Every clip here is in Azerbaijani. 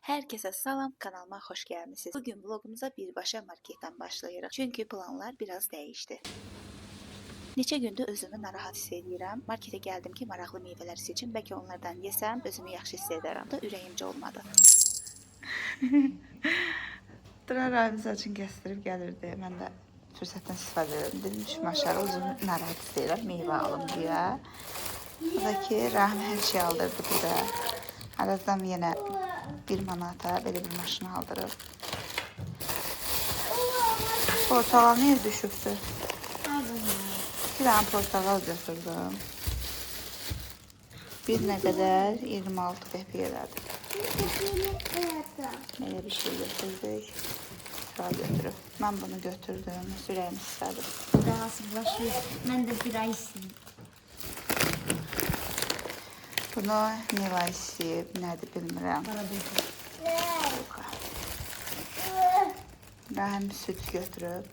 Herkese salam, kanalıma hoş gelmişsiniz. Bugün vlogumuza birbaşa marketdən başlayırıq. Çünki planlar biraz dəyişdi. Neçə gündür özümü narahat hiss edirəm. Marketə gəldim ki, maraqlı meyvələr seçim. Bəlkə onlardan yesəm, özümü yaxşı hiss edərəm. Da ürəyimcə olmadı. Duran Rahim saçını kəsdirib gəlirdi. Mən də fürsətdən istifadə edirdim. Dedim ki, aşağı özümü narahat hiss edirəm, meyvə alım deyə. O da ki, Rahim hər şey aldırdı bir də. Aradan yenə 1 manata belə bir maşını aldırıb. Portakal niyə düşübdü? Bir dənə portakal götürdüm. Bir nə qədər? 26 qəpik elədi. Belə bir şey götürdük. Sıra götürüb. Mən bunu götürdüm. Sürəyimi istədim. Razılaşır. Mən də bir ay istəyim. Bunu Nila istəyib, nədir bilmirəm. Rahim süt götürüb.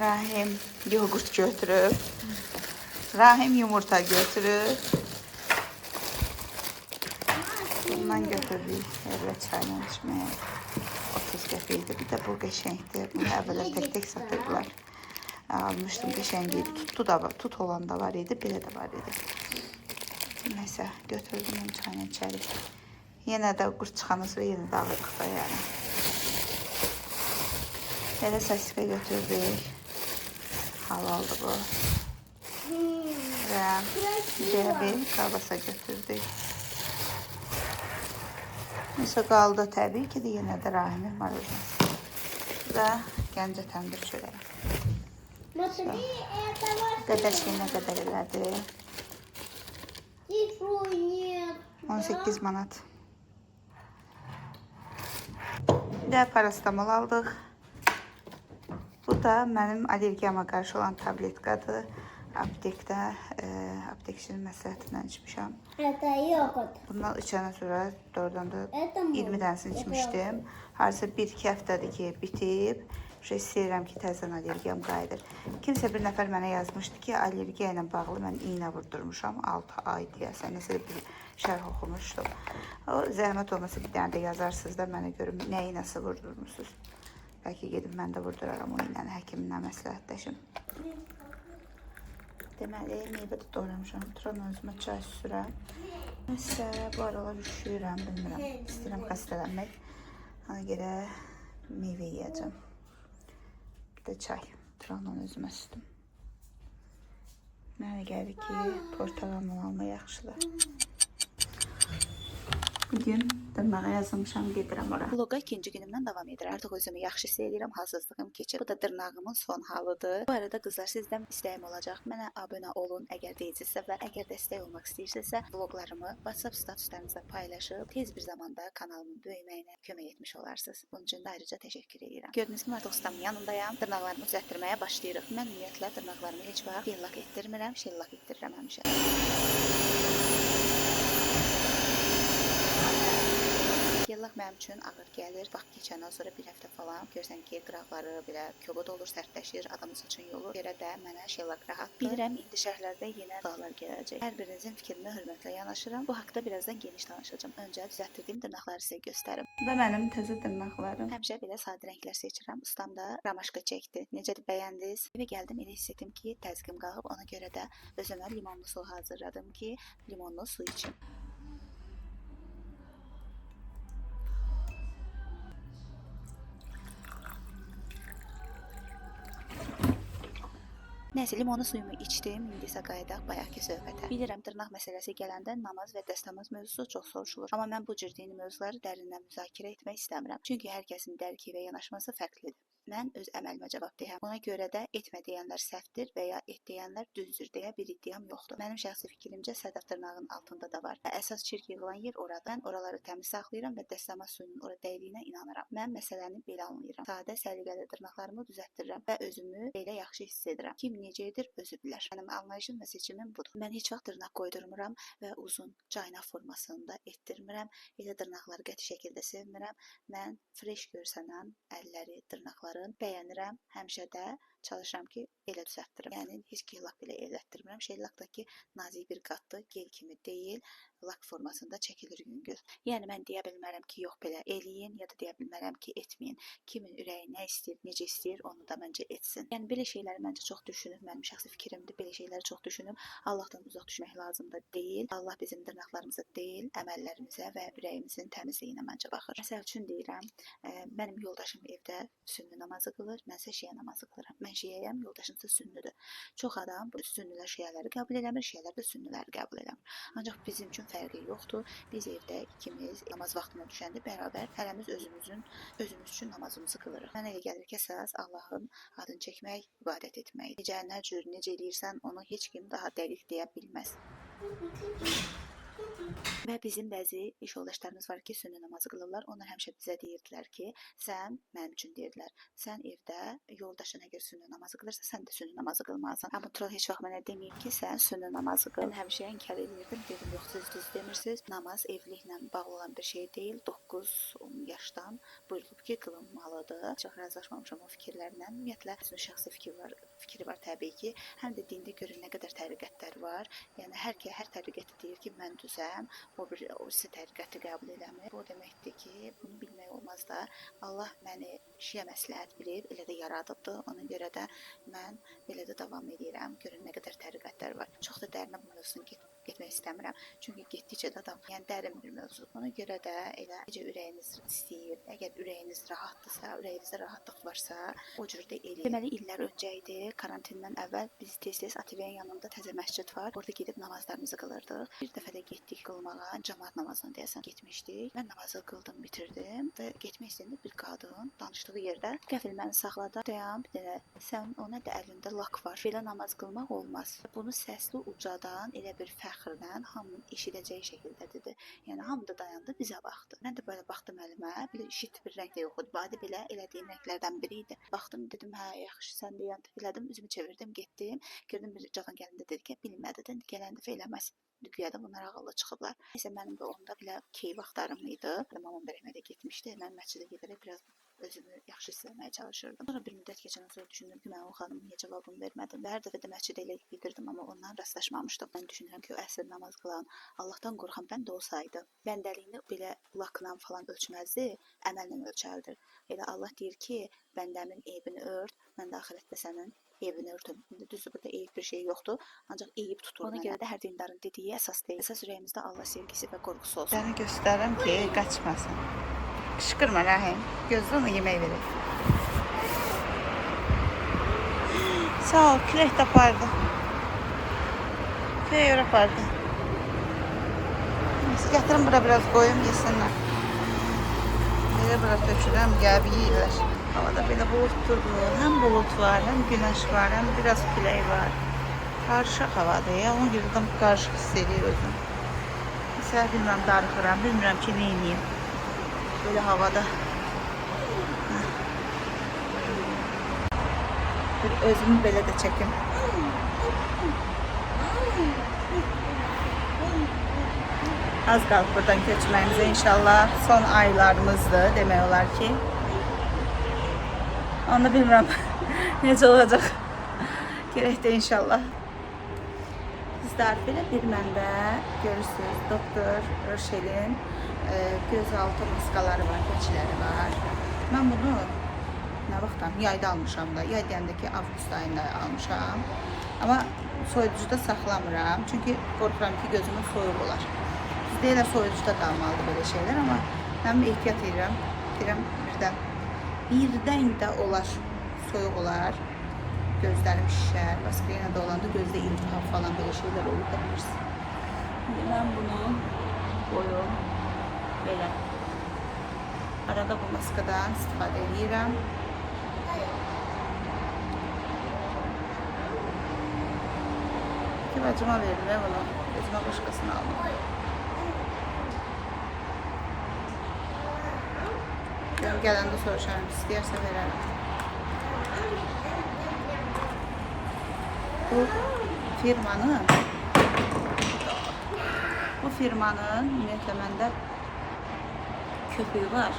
Rahim yoğurt götürüb. Rahim yumurta götürüb. Bundan götürdük evə çayla içməyə. 30 qəpikdir. Bir də bu qəşəngdir. Bunu əvvələ tək-tək satırdılar. Almışdım, qəşəng idi. Tut olan da var idi, belə də var idi. Nəysə, götürdüm onu çayla içəri. Yenə də qurt çıxandan sonra yenə də alırıq da yəni. Belə sasika götürdük. Halaldır bu. Və bir kavasa götürdük. Neysə qaldı təbii ki də yenə də Rahimin marujnası. Bu da Gəncə təndir çörəyi. Qədər şey nə qədər elədi? 18 manat. Bir də parastamol aldıq. Bu da mənim allergiyama qarşı olan tabletkadır. Aptekdə, aptekçinin məsləhətindən içmişəm. Bundan içəndən sonra doğrudan da 20 dənəsini içmişdim. Harasa 1-2 həftədir ki, bitib. İstəyirəm ki, təzədən allergiyam qayıdır. Kimsə bir nəfər mənə yazmışdı ki, allergiya ilə bağlı mən iynə vurdurmuşam 6 ay deyəsən. Nəsə bir şərh oxumuşdum. O zəhmət olmasa bir dənə də yazarsınız da mənə görüm nə iynəsi vurdurmuşsunuz. Bəlkə gedib mən də vurduraram o iynəni, həkimlə məsləhətləşim. Deməli, meyvə də doğramışam. Turan özümə çay süsürəm. Nəsə, bu aralar üşüyürəm, bilmirəm. İstəyirəm xəstələnmək. Ona görə meyvə yiyəcəm. Bir də çay. Turanla özümə sütüm. Mənə gəlir ki, portağalını alma yaxşıdır. Bugün dırnağa yazılmışam, gedirəm ora. Vloga ikinci günümdən davam edir. Artıq özümü yaxşı hiss edirəm, hazırlığım keçir. Bu da dırnağımın son halıdır. Bu arada qızlar, sizdən istəyim olacaq. Mənə abunə olun, əgər deyilsinizsə və əgər dəstək olmaq istəyirsinizsə, vloqlarımı WhatsApp statuslarınızda paylaşıb tez bir zamanda kanalımın böyüməyinə kömək etmiş olarsınız. Bunun üçün də ayrıca təşəkkür edirəm. Gördüyünüz kimi artıq ustamın yanındayam. Dırnaqlarımı düzəltdirməyə başlayırıq. Mən ümumiyyətlə dırnaqlarımı heç vaxt yellak etdirmirəm, şellak etdirirəm həmişə. Yellak mənim üçün ağır gəlir. Vaxt keçəndən sonra bir həftə falan görsən ki, qıraqları belə kobud olur, sərtləşir, adamın saçın yolu. Görə də mənə şellak rahatdır. Bilirəm, indi şərhlərdə yenə dağlar gələcək. Hər birinizin fikrinə hörmətlə yanaşıram. Bu haqqda birazdan geniş danışacağım. Öncə düzəltdirdiyim dırnaqları sizə göstərim. Bu da mənim təzə dırnaqlarım. Həmişə belə sadə rənglər seçirəm. Ustam da ramaşka çəkdi. Necədir, bəyəndiniz? Evə gəldim, elə hiss etdim ki, təzyiqim qalxıb. Ona görə də özümə limonlu su hazırladım ki, limonlu su içim. Nəysə, limonlu suyumu içdim, indi isə qayıdaq bayaqki söhbətə. Bilirəm, dırnaq məsələsi gələndə namaz və dəstəmaz mövzusu çox soruşulur. Amma mən bu cür dini mövzuları dərindən müzakirə etmək istəmirəm. Çünki hər kəsin dərki və yanaşması fərqlidir. Mən öz əməlimə cavabdehəm. Ona görə də etmə deyənlər səhvdir və ya et deyənlər düzdür deyə bir iddiam yoxdur. Mənim şəxsi fikrimcə sədaf dırnağın altında da var. Və əsas çirk yığılan yer oradan. Oraları təmiz saxlayıram və dəstəmaz suyunun ora dəydiyinə inanıram. Mən məsələni belə anlayıram. Sadə, səliqəli dırnaqlarımı düzəltdirirəm və özümü belə yaxşı hiss edirəm. Kim necə edir, özü bilər. Mənim anlayışım və seçimim budur. Mən heç vaxt dırnaq qoydurmuram və uzun caynaq formasında etdirmirəm. Elə dırnaqları qəti şəkildə sevmirəm. Mən fresh görsənən əlləri, dırnaqları bəyənirəm. Həmişə də çalışıram ki elə düzəltdirim. Yəni heç ki lak belə elətdirmirəm. Lakdakı nazik bir qatdır, gel kimi deyil, lak formasında çəkilir yüngül. Yəni mən deyə bilmərəm ki, yox belə eləyin, ya da deyə bilmərəm ki, etməyin. Kimin ürəyi nə istəyir, necə istəyir, onu da məncə etsin. Yəni belə şeyləri məncə çox düşünüb, mənim şəxsi fikrimdir. Belə şeyləri çox düşünüb. Allahdan uzaq düşmək lazım da deyil. Allah bizim dırnaqlarımıza deyil, əməllərimizə və ürəyimizin təmizliyinə məncə baxır. Məsəl üçün deyirəm, mənim yoldaşım evdə sünni namazı qılır, mənsə şiə namazı qılıram. Mən şiəyəm, yoldaşım isə sünnidir. Çox adam sünnilər şiələri qəbul eləmir, şiələr də sünniləri qəbul eləmir. Ancaq bizim üçün fərqi yoxdur. Biz evdə ikimiz namaz vaxtına düşəndə bərabər hərəmiz özümüz üçün namazımızı qılırıq. Mənə elə gəlir ki, əsas Allahın adını çəkmək, ibadət etmək. Necə eləyirsən, onu heç kim daha dəqiq deyə bilməz. Və bizim bəzi iş yoldaşlarımız var ki, sünni namazı qılırlar. Onlar həmişə bizə deyirdilər ki, sən mənim üçün deyirdilər. Sən evdə yoldaşın əgər sünni namazı qılırsa, sən də sünni namazı qılmalısan. Amma Tural heç vaxt mənə deməyib ki, sən sünni namazı qıl. Mən həmişə inkar edirdim. Dedim, yox, siz düz demirsiniz. Namaz evliliklə bağlı olan bir şey deyil. 9-10 yaşdan buyurulub ki, qılınmalıdır. Çox razılaşmamışam o fikirlərlə. Ümumiyyətlə, şəxsi fikri var təbii ki. Həm də dində görün nə qədər təriqətlər var. Yəni hər təriqəti deyir ki, mən düzəm. O birisi təriqəti qəbul eləmir. Bu deməkdir ki, bunu bilmək olmaz da. Allah məni şiə məsləhət bilib, elə də yaradıbdır. Ona görə də mən belə də davam edirəm. Görün nə qədər təriqətlər var. Çox da dərinə bu mövzunu getmək istəmirəm. Çünki getdikcə də adam, yəni dərin bir mövzu. Ona görə də elə necə ürəyiniz istəyir, əgər ürəyiniz rahatdırsa, ürəyinizdə rahatlıq varsa, o cür də eləyin. Deməli illər öncə idi, karantindən əvvəl biz tez-tez Ativeyin yanında təzə məscid var. Orada gedib namazlarımızı qılırdıq. Bir dəfə də getdik qılmağa, cəmaət namazına deyəsən getmişdik. Mən namazı qıldım, bitirdim və getmək istəyəndə bir qadın danışdığı yerdə qəfil məni saxladı. Dayan, bir dənə, sən ona da əlində lak var. Belə namaz qılmaq olmaz. Bunu səsli ucadan elə bir fəxrlə hamının eşidəcəyi şəkildə dedi. Yəni hamı da dayandı, bizə baxdı. Mən də belə baxdım əlimə, belə işit bir rəng də yox idi. Badə belə elədiyim rənglərdən biri idi. Baxdım, dedim, hə, yaxşı, sən deyən elədim, üzümü çevirdim, getdim. Gördüm bir cavan gəlində dedi ki, bilmədi, gələn dəfə eləməz. Dünyada bunlar ağıllı çıxıblar. Neysə mənim də onda belə keyif vaxtlarım idi. Mamam bərəmədə getmişdi. Mən məscidə gedərək biraz özümü yaxşı hiss etməyə çalışırdım. Sonra bir müddət keçəndən sonra düşündüm ki, mən o xanımın niyə cavabını vermədim. Və hər dəfə də məscidə elə gedirdim, amma ondan rastlaşmamışdım. Mən düşünürəm ki, o əsr namaz qılan, Allahdan qorxan bəndə olsaydı, bəndəliyini belə lakla falan ölçməzdi, əməllə ölçərdir. Elə Allah deyir ki, bəndəmin eybini ört, mən də axirətdə sənin evini örtün. Düzdür, burada eyib bir şey yoxdur, ancaq eyib tutur. Ona görə də hər dindarın dediyi əsas deyil. Əsas ürəyimizdə Allah sevgisi və qorxusu olsun. Səni göstərirəm ki, qaçmasın. Qışqırma Rəhim, gözlə ona yemək verir. Sağ ol, külək də apardı. Külək ör apardı. Gətirin bura biraz qoyum, yesinlər. Belə bura töküləm, gəlib yeyirlər. Havada belə bulutdur. Həm bulut var, həm günəş var, həm biraz külək var. Qarışıq havadır ya, ona görə də qarışıq hiss edir özüm. Məsələ bilmirəm, darıxıram, bilmirəm ki, nə edeyim. Böyle havada. Bir özümü belə də çəkim. Az qalıb buradan köçməyimizə inşallah son aylarımızdır demək olar ki. Onu bilmirəm necə olacaq. Gerək də inşallah. Bizlər belə bir məndə görürsünüz Doktor Roşelin gözaltı maskaları var, keçiləri var. Mən bunu nə vaxtdan? Yayda almışam da. Yay deyəndə ki, avqust ayında almışam. Amma soyuducuda saxlamıram. Çünki qorxuram ki, gözümün soyuq olar. Bizdə elə soyuducuda qalmalıdır belə şeylər. Amma mən ehtiyat edirəm. Birdən də olar, soyuq olar. Gözlərim şişər. Başqa yenə də olanda gözdə iltihab falan belə şeylər olur da bilirsin. Şimdi mən bunu koyum. Belə. Arada bu maskadan istifadə edirəm. İki bacıma verdim və bunu. Özümə başqasını aldım. Gələndə soruşarım, istəyərsə verərəm. Bu firmanın ümumiyyətlə məndə köpüğü var.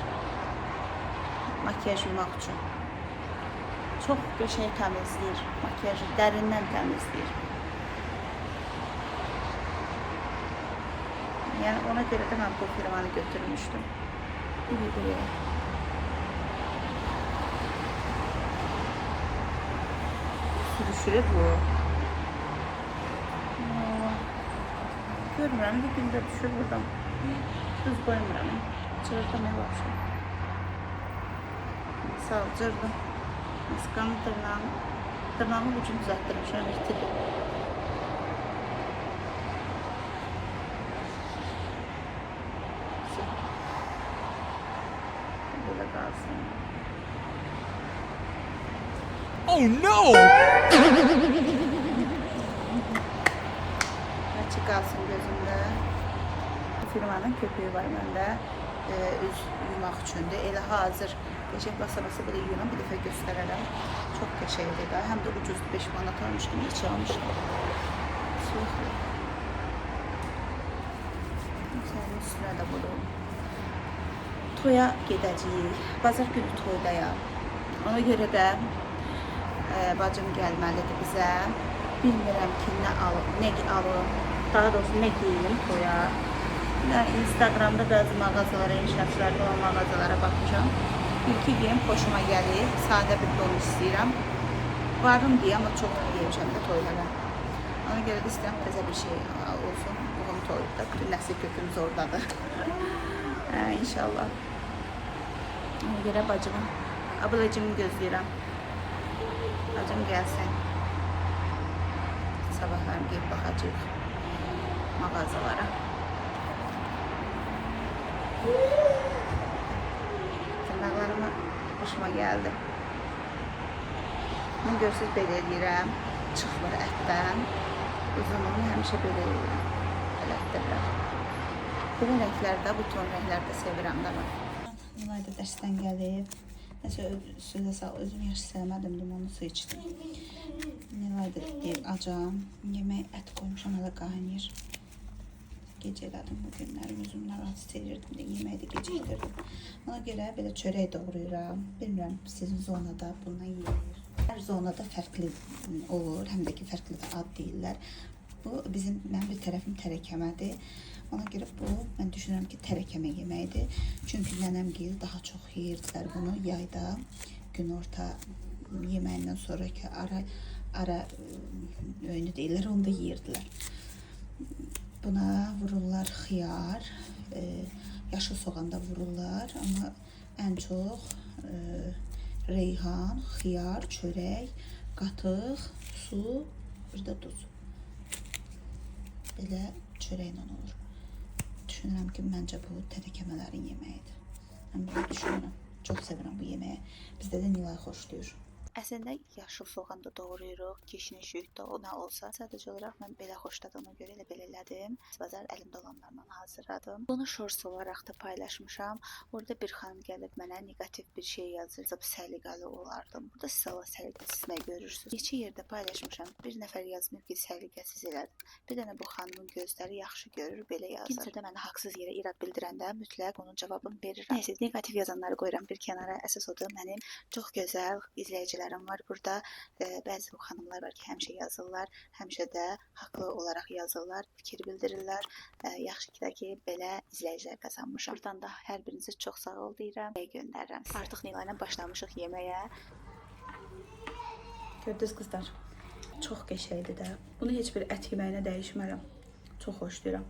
Makyaj yumaq üçün. Çox qəşəng təmizləyir, makiyajı dərindən təmizləyir. Yəni ona görə də mən bu firmanı götürmüşdüm. Buraya. Sürüşür bu. Görmürəm, bir gündə düşür buradan. Düz qoymuram. Çığırdım ev akşam. Sağ ol, cırdım. Maskanın tırnağımı ucunu düzəltdirmişəm, irtidir. Böyle kalsın. Oh no! Açık kalsın gözümde. Bu firmanın köpüğü var bende. Üz yumaq üçündür. Elə hazır. Geçək basa-basa belə yuyuram, bir dəfə göstərərəm. Çox qəşəngdir də. Həm də ucuzdur. 5 manat almışdım, neçə almışdım. Soğukdur. Sənin üstünə də budur. Toya gedəcəyik. Bazar günü toydayam. Ona görə də bacım gəlməlidir bizə. Bilmirəm ki, nə alım. Daha doğrusu nə geyim toya. Instagramda bəzi mağazalara, inşaatçılarda olan mağazalara baxmışam. İlki geyim xoşuma gəlir. Sadə bir don istəyirəm. Varım deyə, amma çox geymişəm də toylara. Ona görə də istəyirəm təzə bir şey olsun. Bugün toyda. Bütün nəsil kökümüz oradadır. İnşallah. Ona görə ablacımı gözləyirəm. Bacım gəlsin. Sabahlarım geyib baxacaq mağazalara. Tırnaqlarıma hoşuma gəldi. Bunu görsüz belə eləyirəm. Çıxmır ətdən. Uzunumu həmişə belə eləyirəm. Belə ətdirlər. Belə rənglərdə, bu ton rənglərdə sevirəm də mən. Nilay da dərsdən gəlib. Nəsə sözə sağ, özüm yaxşı sevmədim, limonlu su içdim. Nilay da deyir, acam. Yemək ət qoymuşam, hələ qaynayır. Gecələdim bu günləri, özümü narahat istəyirdim də, yeməyi də gecikdirdim. Ona görə belə çörək doğrayıram. Bilmirəm, sizin zonada bundan yeyilir. Hər zonada fərqli olur, həm də ki, fərqli də ad deyirlər. Bu, mənim bir tərəfim tərəkəmədir. Ona görə bu, mən düşünürəm ki, tərəkəmə yeməyidir. Çünki nənəmgil daha çox yeyirdilər bunu yayda, günorta yeməyindən sonraki ara öynü deyirlər, onu da yeyirdilər. Buna vururlar xiyar, yaşıl soğan da vururlar, amma ən çox reyhan, xiyar, çörək, qatıq, su, bir də duz. Belə çörəklə olur. Düşünürəm ki, məncə bu tərəkəmələrin yeməyidir. Mən bunu düşünürəm. Çox sevirəm bu yeməyi. Bizdə də Nilay xoşlayır. Əslində yaşıl soğan da doğrayırıq, kişnişik də o nə olsa. Sadəcə olaraq mən belə xoşladığıma görə elə belə elədim. Bazar əlimdə olanlarla hazırladım. Bunu shorts olaraq da paylaşmışam. Orada bir xanım gəlib mənə negativ bir şey yazır. Səliqəli olardım. Burada siz Allah səliqəsiz nə görürsünüz? Neçə yerdə paylaşmışam. Bir nəfər yazmayıb ki, səliqəsiz elədim. Bir dənə bu xanımın gözləri yaxşı görür, belə yazır. Kimsə də mənə haqsız yerə irad bildirəndə mütləq onun cavabını verirəm. Nəysə, negativ yazanları qoyuram bir kənara. Əsas odur mənim çox gözəl izləyicilərim var burada. Bəzi bu xanımlar var ki, həmişə yazırlar, həmişə də haqlı olaraq yazırlar, fikir bildirirlər. Yaxşı ki, belə izləyicilər qazanmışam. Buradan da hər birinizi çox sağ ol deyirəm və göndərirəm. Artıq Nilayla başlamışıq yeməyə. Gördünüz qızlar, çox qəşəngdir də. Bunu heç bir ət yeməyinə dəyişmərəm. Çox xoşlayıram.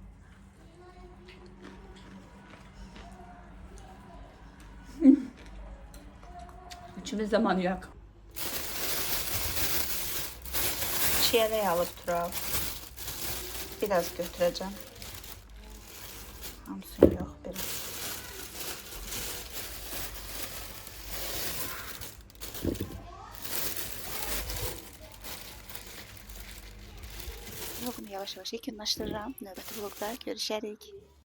İkimiz də manyak. Çiyələk alıb duraq. Biraz götürəcəm. Hamısını yox, biraz. Vlogumu yavaş-yavaş yekunlaşdırıram. Növbəti vlogda görüşərik.